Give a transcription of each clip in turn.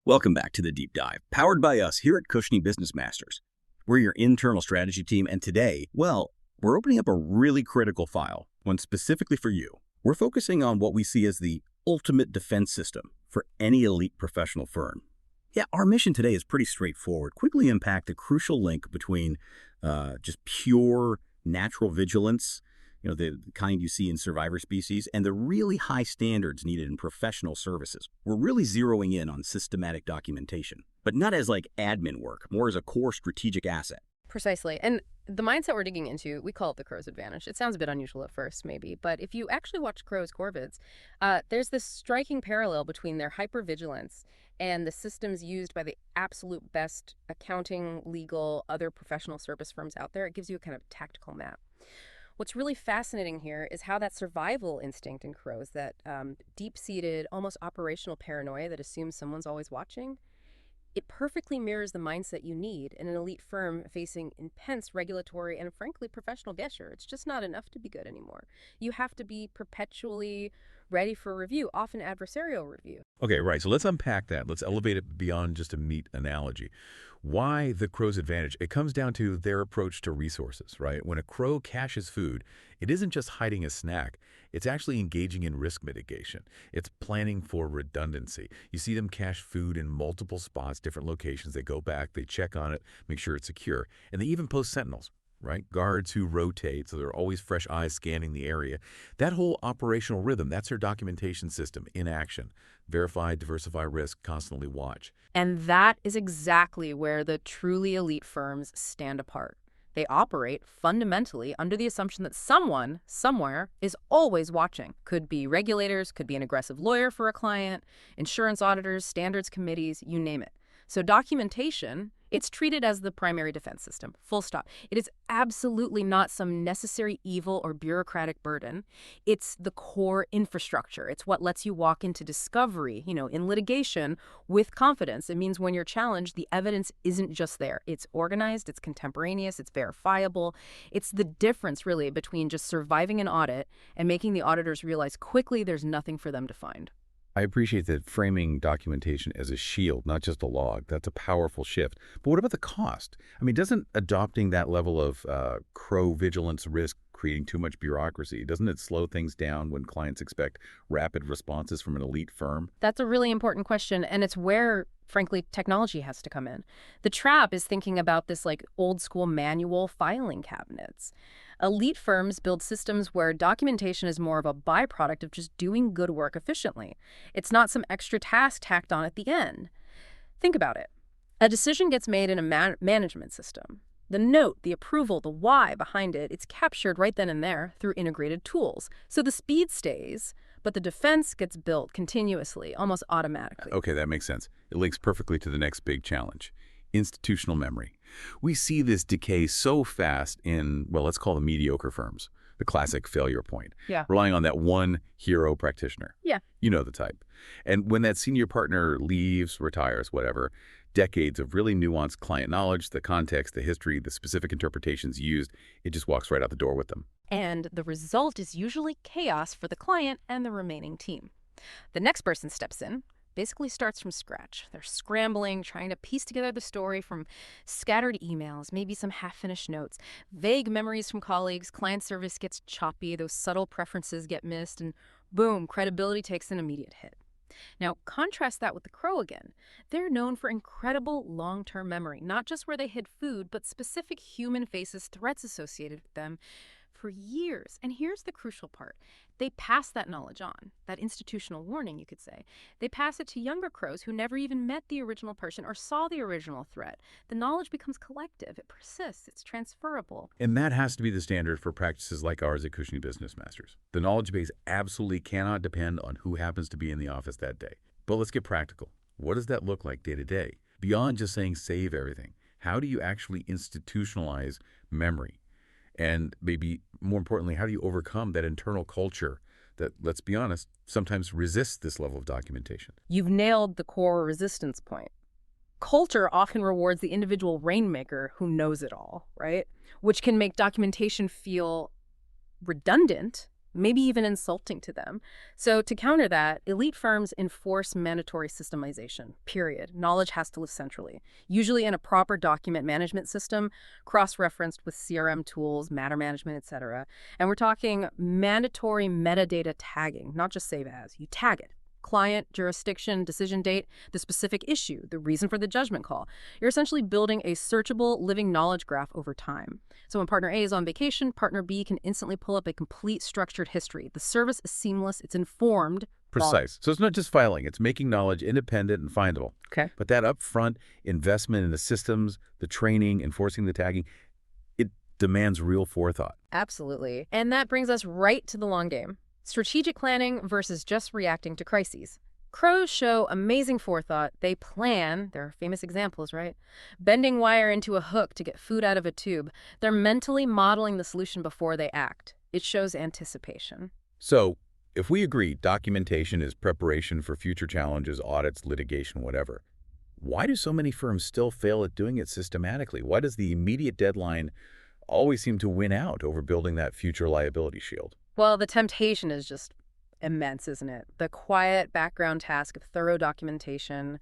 Welcome back to the Deep Dive, powered by us here at Cushney Business Masters. We're your internal strategy team, and today, well, we're opening up a really critical file, one specifically for you. We're focusing on what we see as the ultimate defense system for any elite professional firm. Yeah, our mission today is pretty straightforward. Quickly impact the crucial link between just pure natural vigilance, the kind you see in survivor species, and the really high standards needed in professional services. We're really zeroing in on systematic documentation, but not as like admin work, more as a core strategic asset. Precisely. And the mindset we're digging into, we call it the crow's advantage. It sounds a bit unusual at first, maybe, but if you actually watch crows' corvids, there's this striking parallel between their hypervigilance and the systems used by the absolute best accounting, legal, other professional service firms out there. It gives you a kind of tactical map. What's really fascinating here is how that survival instinct in crows, that deep-seated, almost operational paranoia that assumes someone's always watching, it perfectly mirrors the mindset you need in an elite firm facing intense regulatory and, frankly, professional pressure. It's just not enough to be good anymore. You have to be perpetually ready for review, often adversarial review. Okay, right. So let's unpack that. Let's elevate it beyond just a meat analogy. Why the crow's advantage? It comes down to their approach to resources, right? When a crow caches food, it isn't just hiding a snack. It's actually engaging in risk mitigation. It's planning for redundancy. You see them cache food in multiple spots, different locations. They go back, they check on it, make sure it's secure. And they even post sentinels, right? Guards who rotate, so there are always fresh eyes scanning the area. That whole operational rhythm, that's their documentation system in action. Verify, diversify risk, constantly watch. And that is exactly where the truly elite firms stand apart. They operate fundamentally under the assumption that someone, somewhere, is always watching. Could be regulators, could be an aggressive lawyer for a client, insurance auditors, standards committees, you name it. So documentation, it's treated as the primary defense system, full stop. It is absolutely not some necessary evil or bureaucratic burden. It's the core infrastructure. It's what lets you walk into discovery, in litigation with confidence. It means when you're challenged, the evidence isn't just there. It's organized, it's contemporaneous, it's verifiable. It's the difference, really, between just surviving an audit and making the auditors realize quickly there's nothing for them to find. I appreciate that framing documentation as a shield, not just a log. That's a powerful shift. But what about the cost? I mean, doesn't adopting that level of crow vigilance risk creating too much bureaucracy? Doesn't it slow things down when clients expect rapid responses from an elite firm? That's a really important question, and it's where, frankly, technology has to come in. The trap is thinking about this like old school manual filing cabinets. Elite firms build systems where documentation is more of a byproduct of just doing good work efficiently. It's not some extra task tacked on at the end. Think about it. A decision gets made in a management system. The note, the approval, the why behind it, it's captured right then and there through integrated tools. So the speed stays, but the defense gets built continuously, almost automatically. Okay, that makes sense. It links perfectly to the next big challenge. Institutional memory. We see this decay so fast in, well, let's call them mediocre firms, the classic failure point. Yeah. Relying on that one hero practitioner. Yeah. You know the type. And when that senior partner leaves, retires, whatever, decades of really nuanced client knowledge, the context, the history, the specific interpretations used, it just walks right out the door with them. And the result is usually chaos for the client and the remaining team. The next person steps in, basically starts from scratch. They're scrambling, trying to piece together the story from scattered emails, maybe some half-finished notes, vague memories from colleagues, client service gets choppy, those subtle preferences get missed, and boom, credibility takes an immediate hit. Now, contrast that with the crow again. They're known for incredible long-term memory, not just where they hid food, but specific human faces, threats associated with them for years. And here's the crucial part. They pass that knowledge on, that institutional warning, you could say. They pass it to younger crows who never even met the original person or saw the original threat. The knowledge becomes collective. It persists. It's transferable. And that has to be the standard for practices like ours at Cushney Business Masters. The knowledge base absolutely cannot depend on who happens to be in the office that day. But let's get practical. What does that look like day to day? Beyond just saying save everything, how do you actually institutionalize memory? And maybe more importantly, how do you overcome that internal culture that, let's be honest, sometimes resists this level of documentation? You've nailed the core resistance point. Culture often rewards the individual rainmaker who knows it all, right? Which can make documentation feel redundant, maybe even insulting to them. So to counter that, elite firms enforce mandatory systemization, period. Knowledge has to live centrally, usually in a proper document management system, cross-referenced with CRM tools, matter management, etc. And we're talking mandatory metadata tagging, not just save as. You tag it. Client, jurisdiction, decision date, the specific issue, the reason for the judgment call. You're essentially building a searchable, living knowledge graph over time. So when partner A is on vacation, partner B can instantly pull up a complete structured history. The service is seamless, it's informed. Precise. So it's not just filing, it's making knowledge independent and findable. Okay. But that upfront investment in the systems, the training, enforcing the tagging, it demands real forethought. Absolutely. And that brings us right to the long game. Strategic planning versus just reacting to crises. Crows show amazing forethought. They plan. There are famous examples, right? Bending wire into a hook to get food out of a tube. They're mentally modeling the solution before they act. It shows anticipation. So if we agree documentation is preparation for future challenges, audits, litigation, whatever, why do so many firms still fail at doing it systematically? Why does the immediate deadline always seem to win out over building that future liability shield? Well, the temptation is just immense, isn't it? The quiet background task of thorough documentation,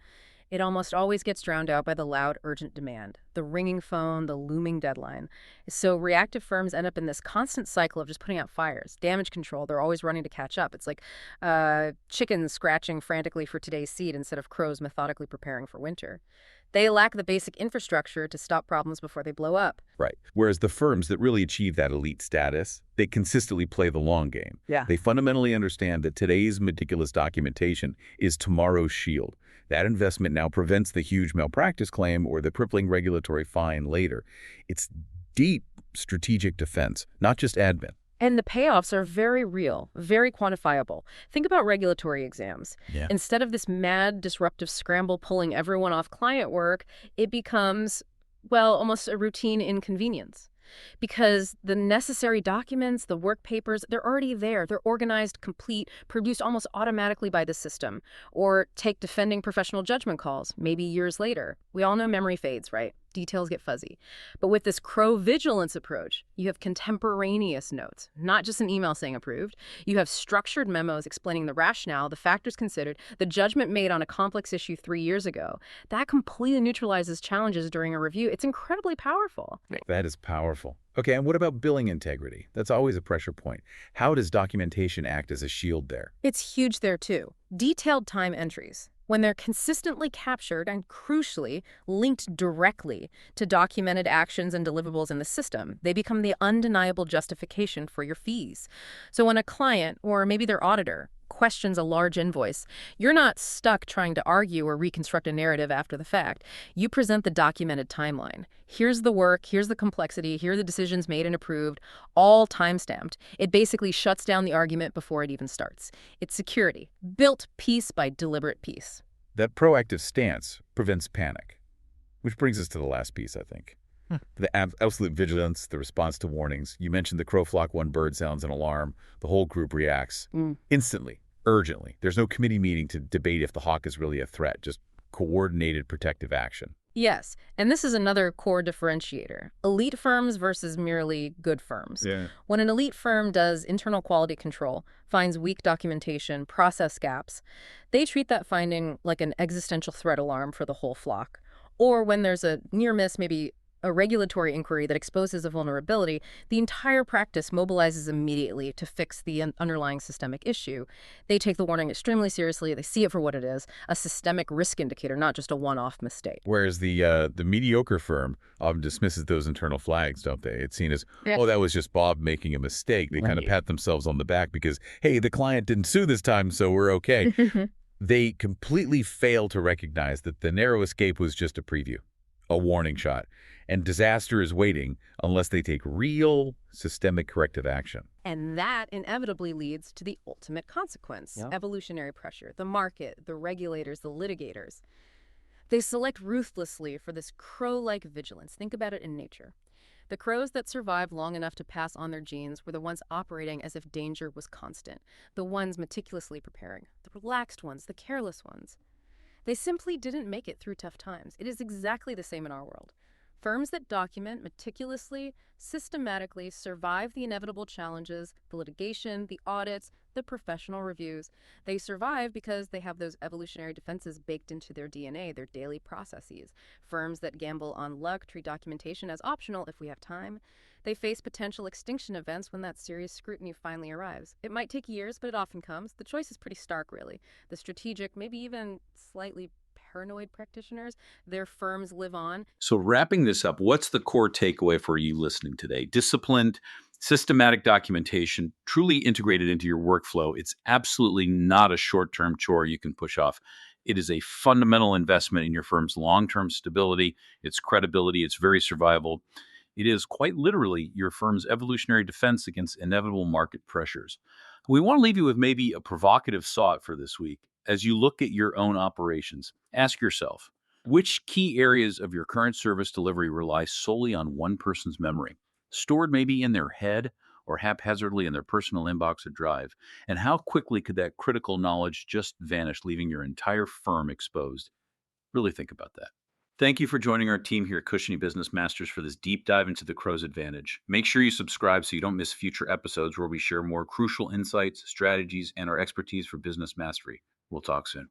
it almost always gets drowned out by the loud, urgent demand, the ringing phone, the looming deadline. So reactive firms end up in this constant cycle of just putting out fires, damage control. They're always running to catch up. It's like chickens scratching frantically for today's seed instead of crows methodically preparing for winter. They lack the basic infrastructure to stop problems before they blow up. Right. Whereas the firms that really achieve that elite status, they consistently play the long game. Yeah. They fundamentally understand that today's meticulous documentation is tomorrow's shield. That investment now prevents the huge malpractice claim or the crippling regulatory fine later. It's deep strategic defense, not just admin. And the payoffs are very real, very quantifiable. Think about regulatory exams. Yeah. Instead of this mad, disruptive scramble pulling everyone off client work, it becomes, well, almost a routine inconvenience. Because the necessary documents, the work papers, they're already there. They're organized, complete, produced almost automatically by the system. Or take defending professional judgment calls, maybe years later. We all know memory fades, right? Details get fuzzy. But with this crow vigilance approach, you have contemporaneous notes, not just an email saying approved. You have structured memos explaining the rationale, the factors considered, the judgment made on a complex issue 3 years ago. That completely neutralizes challenges during a review. It's incredibly powerful. That is powerful. Okay, and what about billing integrity? That's always a pressure point. How does documentation act as a shield there? It's huge there, too. Detailed time entries. When they're consistently captured and, crucially, linked directly to documented actions and deliverables in the system, they become the undeniable justification for your fees. So when a client, or maybe their auditor, questions a large invoice, you're not stuck trying to argue or reconstruct a narrative after the fact. You present the documented timeline. Here's the work, here's the complexity, here are the decisions made and approved, all time-stamped. It basically shuts down the argument before it even starts. It's security, built piece by deliberate piece. That proactive stance prevents panic, which brings us to the last piece, I think. The absolute vigilance, the response to warnings. You mentioned the crow flock, one bird sounds an alarm. The whole group reacts instantly, urgently. There's no committee meeting to debate if the hawk is really a threat, just coordinated protective action. Yes, and this is another core differentiator. Elite firms versus merely good firms. Yeah. When an elite firm does internal quality control, finds weak documentation, process gaps, they treat that finding like an existential threat alarm for the whole flock. Or when there's a near miss, maybe a regulatory inquiry that exposes a vulnerability, the entire practice mobilizes immediately to fix the underlying systemic issue. They take the warning extremely seriously. They see it for what it is, a systemic risk indicator, not just a one-off mistake. Whereas the mediocre firm often dismisses those internal flags, don't they? It's seen as, oh, that was just Bob making a mistake. They kind of pat themselves on the back because, hey, the client didn't sue this time, so we're okay. They completely fail to recognize that the narrow escape was just a preview, a warning shot. And disaster is waiting unless they take real systemic corrective action. And that inevitably leads to the ultimate consequence, evolutionary pressure, the market, the regulators, the litigators. They select ruthlessly for this crow-like vigilance. Think about it in nature. The crows that survived long enough to pass on their genes were the ones operating as if danger was constant, the ones meticulously preparing, the relaxed ones, the careless ones. They simply didn't make it through tough times. It is exactly the same in our world. Firms that document meticulously, systematically survive the inevitable challenges, the litigation, the audits, the professional reviews. They survive because they have those evolutionary defenses baked into their DNA, their daily processes. Firms that gamble on luck treat documentation as optional if we have time. They face potential extinction events when that serious scrutiny finally arrives. It might take years, but it often comes. The choice is pretty stark, really. The strategic, maybe even slightly paranoid practitioners, their firms live on. So, wrapping this up, what's the core takeaway for you listening today? Disciplined, systematic documentation, truly integrated into your workflow. It's absolutely not a short term chore you can push off. It is a fundamental investment in your firm's long term stability, its credibility, its very survival. It is quite literally your firm's evolutionary defense against inevitable market pressures. We want to leave you with maybe a provocative thought for this week. As you look at your own operations, ask yourself, which key areas of your current service delivery rely solely on one person's memory, stored maybe in their head or haphazardly in their personal inbox or drive? And how quickly could that critical knowledge just vanish, leaving your entire firm exposed? Really think about that. Thank you for joining our team here at Cushiony Business Masters for this deep dive into the Crow's Advantage. Make sure you subscribe so you don't miss future episodes where we share more crucial insights, strategies, and our expertise for business mastery. We'll talk soon.